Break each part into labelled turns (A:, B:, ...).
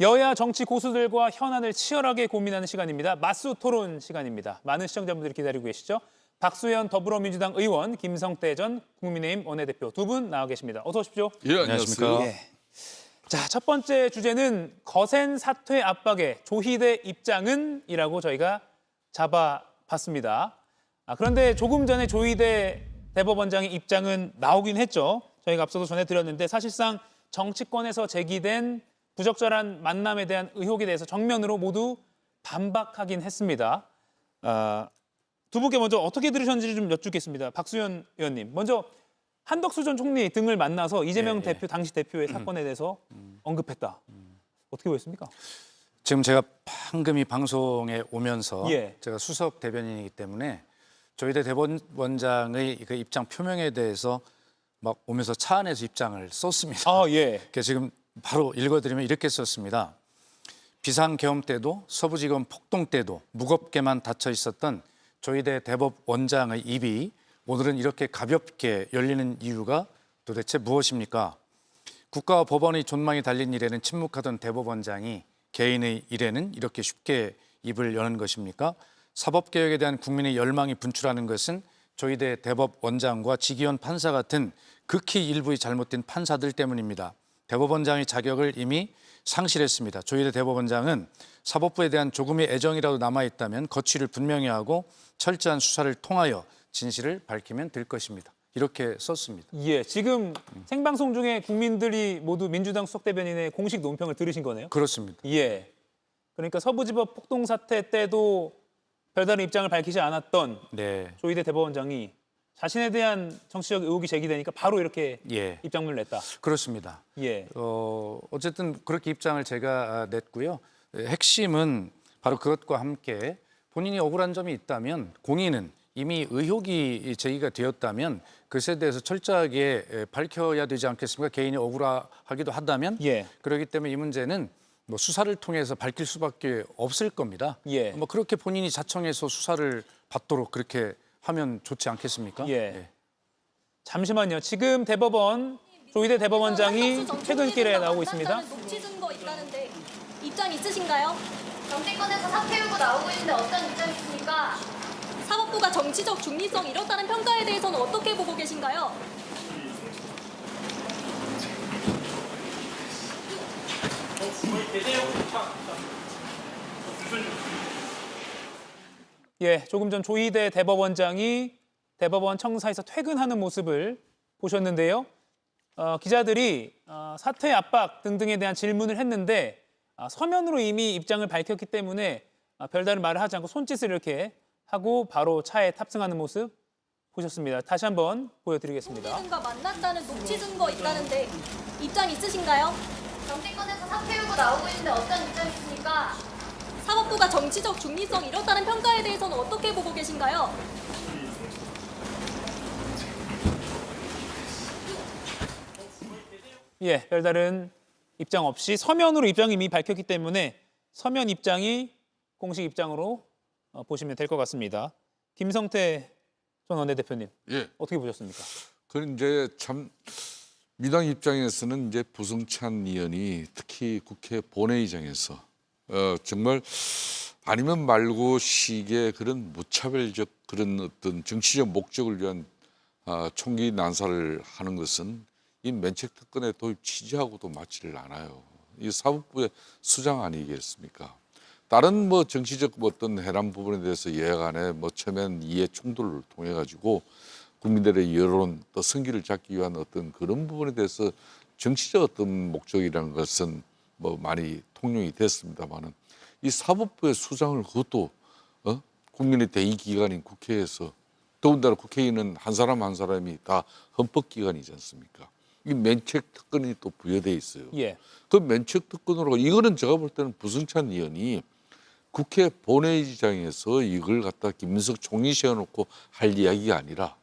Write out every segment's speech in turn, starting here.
A: 여야 정치 고수들과 현안을 치열하게 고민하는 시간입니다. 맞수 토론 시간입니다. 많은 시청자분들이 기다리고 계시죠? 박수현 더불어민주당 의원, 김성태 전 국민의힘 원내대표 두 분 나와 계십니다. 어서 오십시오.
B: 예, 안녕하세요.
A: 예. 자, 첫 번째 주제는 거센 사퇴 압박에 조희대 입장은? 이라고 저희가 잡아봤습니다. 그런데 조금 전에 조희대 대법원장의 입장은 나오긴 했죠. 저희가 앞서도 전해드렸는데 사실상 정치권에서 제기된 부적절한 만남에 대한 의혹에 대해서 정면으로 모두 반박하긴 했습니다. 두 분께 먼저 어떻게 들으셨는지 좀 여쭙겠습니다. 박수현 의원님, 먼저 한덕수 전 총리 등을 만나서 이재명 대표, 당시 대표의 사건에 대해서 언급했다. 어떻게 보셨습니까?
C: 지금 제가 방금 이 방송에 오면서
A: 예.
C: 제가 수석 대변인이기 때문에 조희대 대법원장의 그 입장 표명에 대해서 막 오면서 차 안에서 입장을 썼습니다.
A: 예.
C: 그래서 지금 바로 읽어드리면 이렇게 썼습니다. 비상계엄 때도 서부지검 폭동 때도 무겁게만 닫혀 있었던 조희대 대법원장의 입이 오늘은 이렇게 가볍게 열리는 이유가 도대체 무엇입니까? 국가와 법원의 존망이 달린 일에는 침묵하던 대법원장이 개인의 일에는 이렇게 쉽게 입을 여는 것입니까? 사법개혁에 대한 국민의 열망이 분출하는 것은 조희대 대법원장과 지기현 판사 같은 극히 일부의 잘못된 판사들 때문입니다. 대법원장의 자격을 이미 상실했습니다. 조희대 대법원장은 사법부에 대한 조금의 애정이라도 남아있다면 거취를 분명히 하고 철저한 수사를 통하여 진실을 밝히면 될 것입니다. 이렇게 썼습니다.
A: 예, 지금 생방송 중에 국민들이 모두 민주당 수석 대변인의 공식 논평을 들으신 거네요?
C: 그렇습니다.
A: 예. 그러니까 서부지법 폭동 사태 때도 별다른 입장을 밝히지 않았던
C: 네.
A: 조희대 대법원장이 자신에 대한 정치적 의혹이 제기되니까 바로 이렇게
C: 예.
A: 입장문을 냈다.
C: 그렇습니다.
A: 예.
C: 어쨌든 그렇게 입장을 제가 냈고요. 핵심은 바로 그것과 함께 본인이 억울한 점이 있다면 공인은 이미 의혹이 제기가 되었다면 그것에 대해서 철저하게 밝혀야 되지 않겠습니까? 개인이 억울하기도 하다면
A: 예.
C: 그렇기 때문에 이 문제는 뭐 수사를 통해서 밝힐 수밖에 없을 겁니다.
A: 예.
C: 뭐 그렇게 본인이 자청해서 수사를 받도록 그렇게 하면 좋지 않겠습니까?
A: 예. 잠시만요. 지금 대법원 조희대 대법원장이 퇴근길에 나오고 있습니다.
D: 녹취 증거 있다는데 입장 있으신가요?
E: 정치권에서 사퇴 요구 나오고 있는데 어떤 입장 있습니까?
D: 사법부가 정치적 중립성 잃었다는 평가에 대해서는 어떻게 보고 계신가요?
A: 예, 조금 전 조희대 대법원장이 대법원 청사에서 퇴근하는 모습을 보셨는데요. 기자들이 사퇴 압박 등등에 대한 질문을 했는데 서면으로 이미 입장을 밝혔기 때문에 별다른 말을 하지 않고 손짓을 이렇게 하고 바로 차에 탑승하는 모습 보셨습니다. 다시 한번 보여드리겠습니다.
D: 총리 등과 만났다는 녹취 증거 있다는데 입장 있으신가요?
E: 정치권에서 사퇴 요구 나오고 있는데 어떤 입장 있습니까?
D: 사법부가 정치적 중립성 잃었다는 평가에 대해서는 어떻게 보고 계신가요?
A: 예, 별다른 입장 없이 서면으로 입장이 이미 밝혔기 때문에 서면 입장이 공식 입장으로 보시면 될 것 같습니다. 김성태 전 원내대표님,
B: 예.
A: 어떻게 보셨습니까?
B: 그런 이제 참 민주당 입장에서는 이제 부승찬 의원이 특히 국회 본회의장에서 정말 아니면 말고 식의 그런 무차별적 그런 어떤 정치적 목적을 위한 총기 난사를 하는 것은 이 면책 특권의 도입 취지하고도 맞지를 않아요. 이 사법부의 수장 아니겠습니까? 다른 뭐 정치적 어떤 해란 부분에 대해서 여야 간에 뭐 처면 이해 충돌을 통해 가지고 국민들의 여론 또 승기를 잡기 위한 어떤 그런 부분에 대해서 정치적 어떤 목적이라는 것은 뭐 많이 통용이 됐습니다만은 이 사법부의 수장을 그것도 국민의 대의 기관인 국회에서 더군다나 국회의원은 한 사람 한 사람이 다 헌법기관이지 않습니까? 이 면책 특권이 또 부여돼 있어요.
A: 예.
B: 그 면책 특권으로 이거는 제가 볼 때는 부승찬 의원이 국회 본회의장에서 이걸 갖다 김문석 총리 세워놓고 할 이야기가 아니라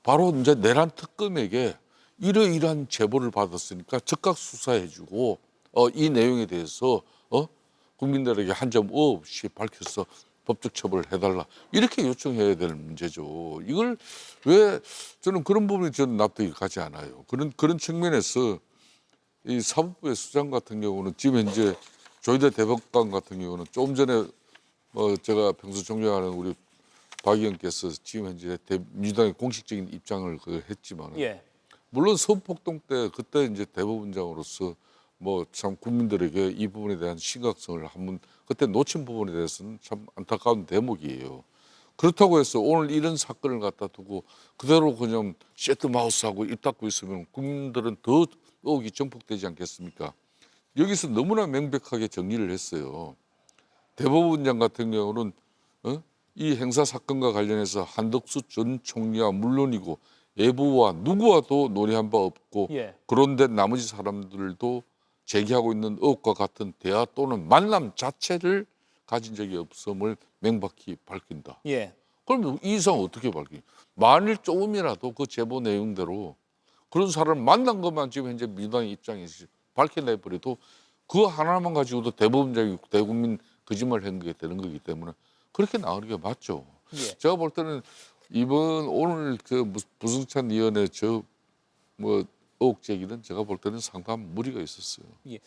B: 바로 이제 내란 특검에게 이러이러한 제보를 받았으니까 즉각 수사해주고 이 내용에 대해서 국민들에게 한 점 없이 밝혀서 법적 처벌을 해달라 이렇게 요청해야 될 문제죠. 이걸 왜 저는 그런 부분이 저는 납득이 가지 않아요. 그런 측면에서 이 사법부의 수장 같은 경우는 지금 현재 조희대 대법관 같은 경우는 조금 전에 제가 평소 존경하는 우리 박 의원께서 지금 현재 민주당의 공식적인 입장을 했지만
A: 예.
B: 물론 서북폭동 때 그때 이제 대법원장으로서 뭐 참 국민들에게 이 부분에 대한 심각성을 한번 그때 놓친 부분에 대해서는 참 안타까운 대목이에요. 그렇다고 해서 오늘 이런 사건을 갖다 두고 그대로 그냥 셔트마우스하고 입 닫고 있으면 국민들은 더 의혹이 증폭되지 않겠습니까? 여기서 너무나 명백하게 정리를 했어요. 대법원장 같은 경우는 이 행사 사건과 관련해서 한덕수 전 총리와 물론이고 외부와 누구와도 논의한 바 없고
A: 예.
B: 그런데 나머지 사람들도 제기하고 있는 의혹과 같은 대화 또는 만남 자체를 가진 적이 없음을 명백히 밝힌다.
A: 예.
B: 그럼 이 이상 어떻게 밝히? 만일 조금이라도 그 제보 내용대로 그런 사람을 만난 것만 지금 현재 민주당의 입장에서 밝혀내버려도 그 하나만 가지고도 대법원장이 대국민 거짓말을 한 게 되는 거기 때문에 그렇게 나오는 게 맞죠.
A: 예.
B: 제가 볼 때는 이번 오늘 그 부승찬 의원의 의혹 제기는 제가 볼 때는 상당한 무리가 있었어요.
A: 예.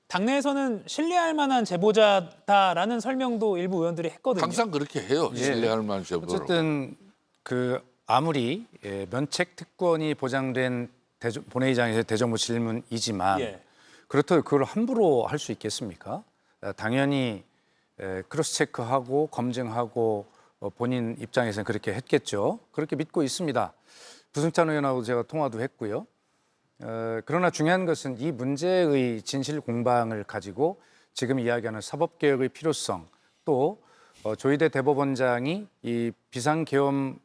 A: 당내에서는 신뢰할 만한 제보자다라는 설명도 일부 의원들이 했거든요.
B: 항상 그렇게 해요.
C: 예.
B: 신뢰할 만한 제보를.
C: 어쨌든 그 아무리 면책 특권이 보장된 본회의장에서 대정부 질문이지만
A: 예.
C: 그렇다고 그걸 함부로 할 수 있겠습니까? 당연히 크로스 체크하고 검증하고 본인 입장에서는 그렇게 했겠죠. 그렇게 믿고 있습니다. 부승찬 의원하고 제가 통화도 했고요. 그러나 중요한 것은 이 문제의 진실 공방을 가지고 지금 이야기하는 사법개혁의 필요성 또 조희대 대법원장이 이 비상계엄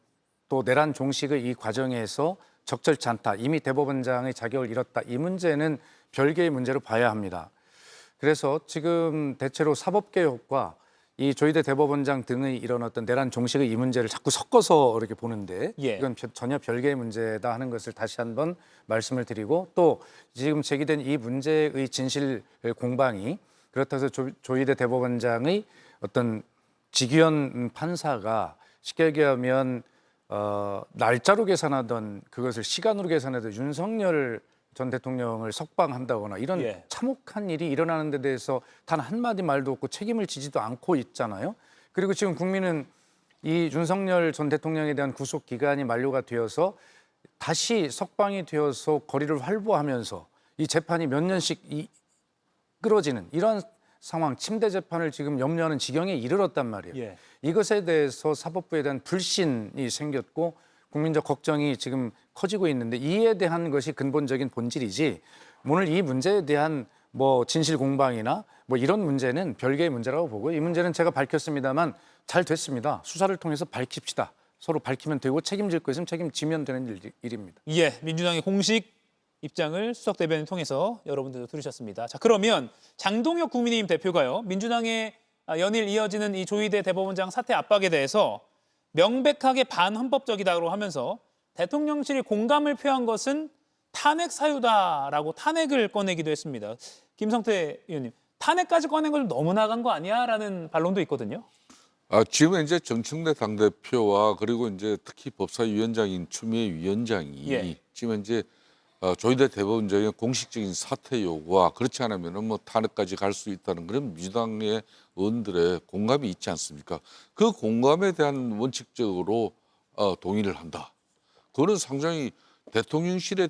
C: 또 내란 종식의 이 과정에서 적절치 않다. 이미 대법원장의 자격을 잃었다. 이 문제는 별개의 문제로 봐야 합니다. 그래서 지금 대체로 사법개혁과 이 조희대 대법원장 등의 이런 어떤 내란 종식의 이 문제를 자꾸 섞어서 이렇게 보는데
A: 예.
C: 이건 전혀 별개의 문제다 하는 것을 다시 한번 말씀을 드리고 또 지금 제기된 이 문제의 진실 공방이 그렇다고 해서 조희대 대법원장의 어떤 직위원 판사가 쉽게 얘기하면 날짜로 계산하던 그것을 시간으로 계산하던 윤석열 전 대통령을 석방한다거나 이런
A: 예.
C: 참혹한 일이 일어나는 데 대해서 단 한마디 말도 없고 책임을 지지도 않고 있잖아요. 그리고 지금 국민은 이 윤석열 전 대통령에 대한 구속 기간이 만료가 되어서 다시 석방이 되어서 거리를 활보하면서 이 재판이 몇 년씩 끌어지는 이런 상황, 침대 재판을 지금 염려하는 지경에 이르렀단 말이에요.
A: 예.
C: 이것에 대해서 사법부에 대한 불신이 생겼고 국민적 걱정이 지금 커지고 있는데 이에 대한 것이 근본적인 본질이지 오늘 이 문제에 대한 뭐 진실 공방이나 뭐 이런 문제는 별개의 문제라고 보고 이 문제는 제가 밝혔습니다만 잘 됐습니다. 수사를 통해서 밝힙시다. 서로 밝히면 되고 책임질 거 있으면 책임지면 되는 일입니다.
A: 예, 민주당의 공식 입장을 수석 대변인 통해서 여러분들도 들으셨습니다. 자, 그러면 장동혁 국민의힘 대표가요. 민주당의 연일 이어지는 이 조희대 대법원장 사퇴 압박에 대해서 명백하게 반헌법적이다고 하면서 대통령실이 공감을 표한 것은 탄핵 사유다라고 탄핵을 꺼내기도 했습니다. 김성태 의원님, 탄핵까지 꺼낸 건 너무 나간 거 아니야라는 반론도 있거든요.
B: 지금 이제 정청래 당대표와 그리고 이제 특히 법사위원장인 추미애 위원장이
A: 예.
B: 지금 이제 조희대 대법원장의 공식적인 사퇴 요구와 그렇지 않으면 뭐 탄핵까지 갈 수 있다는 그런 민주당의 의원들의 공감이 있지 않습니까? 그 공감에 대한 원칙적으로 동의를 한다. 그거는 상당히 대통령실의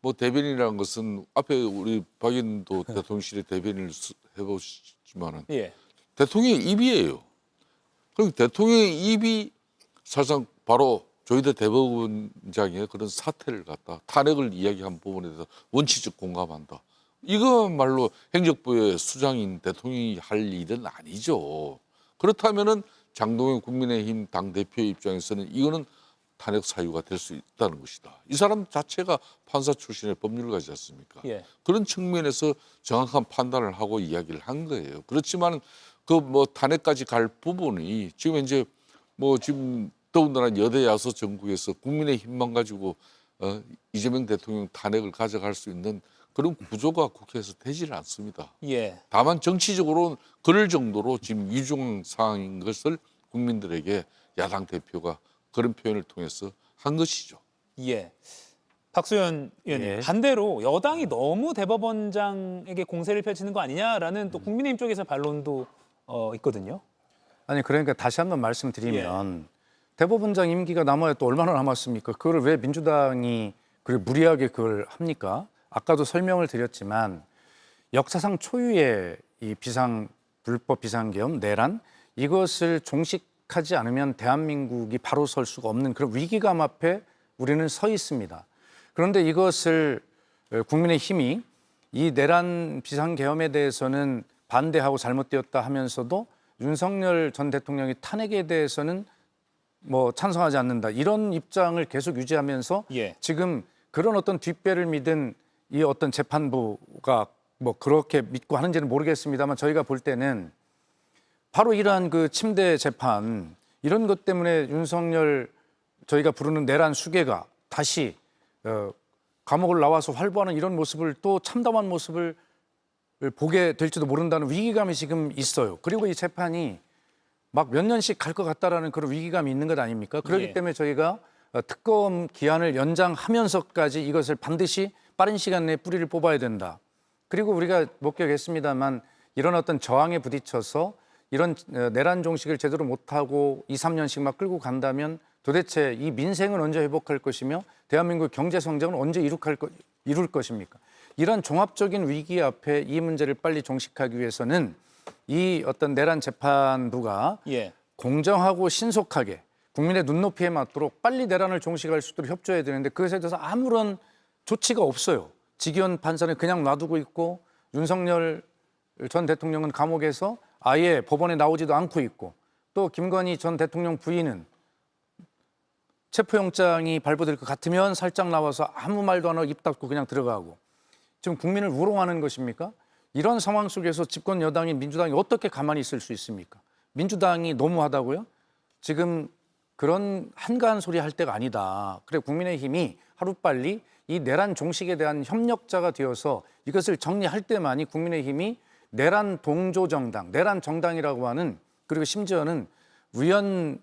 B: 뭐 대변인이라는 것은 앞에 우리 박 의원도 대통령실의 대변인을 해보시지만은
A: 예.
B: 대통령의 입이에요. 그럼 대통령의 입이 사실상 바로 조희대 대법원장의 그런 사태를 갖다 탄핵을 이야기한 부분에 대해서 원칙적 공감한다. 이거말로 행정부의 수장인 대통령이 할 일은 아니죠. 그렇다면은 장동영 국민의힘 당대표 입장에서는 이거는 탄핵 사유가 될 수 있다는 것이다. 이 사람 자체가 판사 출신의 법률가지 않습니까?
A: 예.
B: 그런 측면에서 정확한 판단을 하고 이야기를 한 거예요. 그렇지만 그 뭐 탄핵까지 갈 부분이 지금 이제 뭐 지금 더군다나 여대 야소 정국에서 국민의힘만 가지고 이재명 대통령 탄핵을 가져갈 수 있는 그런 구조가 국회에서 되지는 않습니다.
A: 예.
B: 다만 정치적으로 그럴 정도로 지금 위중 상황인 것을 국민들에게 야당 대표가 그런 표현을 통해서 한 것이죠.
A: 예. 박수현 의원님,
C: 예.
A: 반대로 여당이 너무 대법원장에게 공세를 펼치는 거 아니냐라는 또 국민의힘 쪽에서 반론도 있거든요.
C: 아니 그러니까 다시 한번 말씀드리면 대법원장 임기가 남아야 또 얼마나 남았습니까? 그걸 왜 민주당이 그래 무리하게 그걸 합니까? 아까도 설명을 드렸지만 역사상 초유의 이 불법 비상계엄 내란 이것을 종식하지 않으면 대한민국이 바로 설 수가 없는 그런 위기감 앞에 우리는 서 있습니다. 그런데 이것을 국민의힘이 이 내란 비상계엄에 대해서는 반대하고 잘못되었다 하면서도 윤석열 전 대통령이 탄핵에 대해서는 뭐 찬성하지 않는다 이런 입장을 계속 유지하면서
A: 예.
C: 지금 그런 어떤 뒷배를 믿은 이 어떤 재판부가 뭐 그렇게 믿고 하는지는 모르겠습니다만 저희가 볼 때는 바로 이러한 그 침대 재판 이런 것 때문에 윤석열 저희가 부르는 내란 수괴가 다시 감옥을 나와서 활보하는 이런 모습을 또 참담한 모습을 보게 될지도 모른다는 위기감이 지금 있어요. 그리고 이 재판이 막 몇 년씩 갈 것 같다라는 그런 위기감이 있는 것 아닙니까? 그렇기
A: 예.
C: 때문에 저희가 특검 기한을 연장하면서까지 이것을 반드시 빠른 시간 내에 뿌리를 뽑아야 된다. 그리고 우리가 목격했습니다만 이런 어떤 저항에 부딪혀서 이런 내란 종식을 제대로 못하고 2, 3년씩 막 끌고 간다면 도대체 이 민생은 언제 회복할 것이며 대한민국 경제 성장은 언제 이룰 것입니까? 이런 종합적인 위기 앞에 이 문제를 빨리 종식하기 위해서는 이 어떤 내란 재판부가
A: 예.
C: 공정하고 신속하게 국민의 눈높이에 맞도록 빨리 내란을 종식할 수 있도록 협조해야 되는데 그것에 대해서 아무런 조치가 없어요. 직위원 판사는 그냥 놔두고 있고 윤석열 전 대통령은 감옥에서 아예 법원에 나오지도 않고 있고 또 김건희 전 대통령 부인은 체포영장이 발부될 것 같으면 살짝 나와서 아무 말도 안 하고 입 닫고 그냥 들어가고 지금 국민을 우롱하는 것입니까? 이런 상황 속에서 집권 여당인 민주당이 어떻게 가만히 있을 수 있습니까? 민주당이 너무하다고요? 지금 그런 한가한 소리 할 때가 아니다. 그래 국민의힘이 하루빨리 이 내란 종식에 대한 협력자가 되어서 이것을 정리할 때만이 국민의힘이 내란 동조 정당, 내란 정당이라고 하는 그리고 심지어는 위헌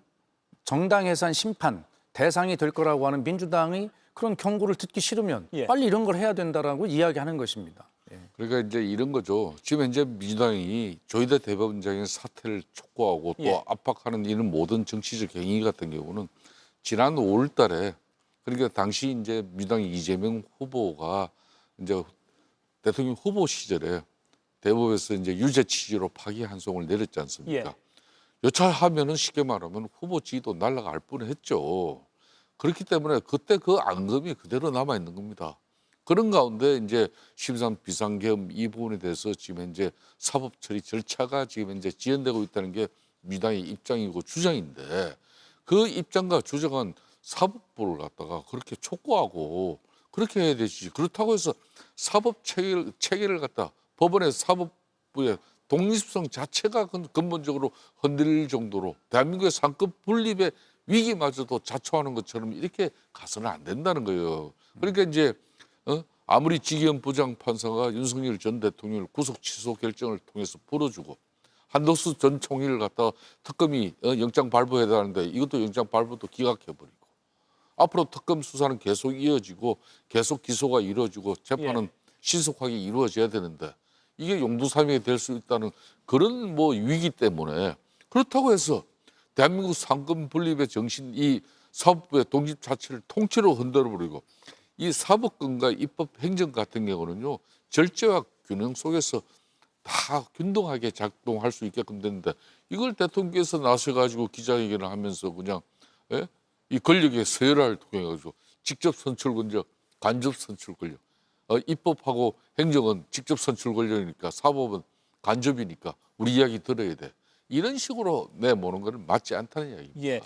C: 정당 해산 심판 대상이 될 거라고 하는 민주당의 그런 경고를 듣기 싫으면
A: 예.
C: 빨리 이런 걸 해야 된다라고 이야기하는 것입니다.
B: 그러니까 이제 이런 거죠. 지금 현재 민주당이 조희대 대법원장의 사퇴를 촉구하고 또
A: 예.
B: 압박하는 이런 모든 정치적 행위 같은 경우는 지난 5월 달에 그러니까 당시 이제 민주당 이재명 후보가 이제 대통령 후보 시절에 대법에서 이제 유죄 취지로 파기 한송을 내렸지 않습니까?
A: 예.
B: 여차하면은 쉽게 말하면 후보 지위도 날아갈 뻔했죠. 그렇기 때문에 그때 그 앙금이 그대로 남아 있는 겁니다. 그런 가운데 이제 13 비상계엄 이 부분에 대해서 지금 현재 사법 처리 절차가 지금 현재 지연되고 있다는 게 민주당의 입장이고 주장인데 그 입장과 주장은 사법부를 갖다가 그렇게 촉구하고 그렇게 해야 되지. 그렇다고 해서 사법 체계를 갖다 법원의 사법부의 독립성 자체가 근본적으로 흔들릴 정도로 대한민국의 상급 분립의 위기마저도 자초하는 것처럼 이렇게 가서는 안 된다는 거예요. 그러니까 이제 아무리 지기현 부장판사가 윤석열 전 대통령을 구속 취소 결정을 통해서 풀어주고 한덕수 전 총리를 갖다가 특검이 영장 발부해야 되는데 이것도 영장 발부도 기각해버리고 앞으로 특검 수사는 계속 이어지고 계속 기소가 이루어지고 재판은 신속하게 이루어져야 되는데 이게 용두사미가 될 수 있다는 그런 뭐 위기 때문에 그렇다고 해서 대한민국 상권 분립의 정신 이 사법부의 독립 자체를 통째로 흔들어버리고 이 사법권과 입법 행정 같은 경우는요 절제와 균형 속에서 다 균등하게 작동할 수 있게끔 되는데 이걸 대통령께서 나서가지고 기자회견을 하면서 그냥 이 권력의 서열화를 통해 가지고 직접 선출 권력, 간접 선출 권력, 입법하고 행정은 직접 선출 권력이니까 사법은 간접이니까 우리 이야기 들어야 돼. 이런 식으로 내모는 건 맞지 않다는 이야기입니다.
A: 예.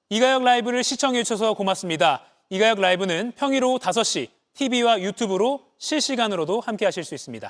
A: 이가혁 라이브를 시청해 주셔서 고맙습니다. 이가혁 라이브는 평일 오후 5시 TV와 유튜브로 실시간으로도 함께 하실 수 있습니다.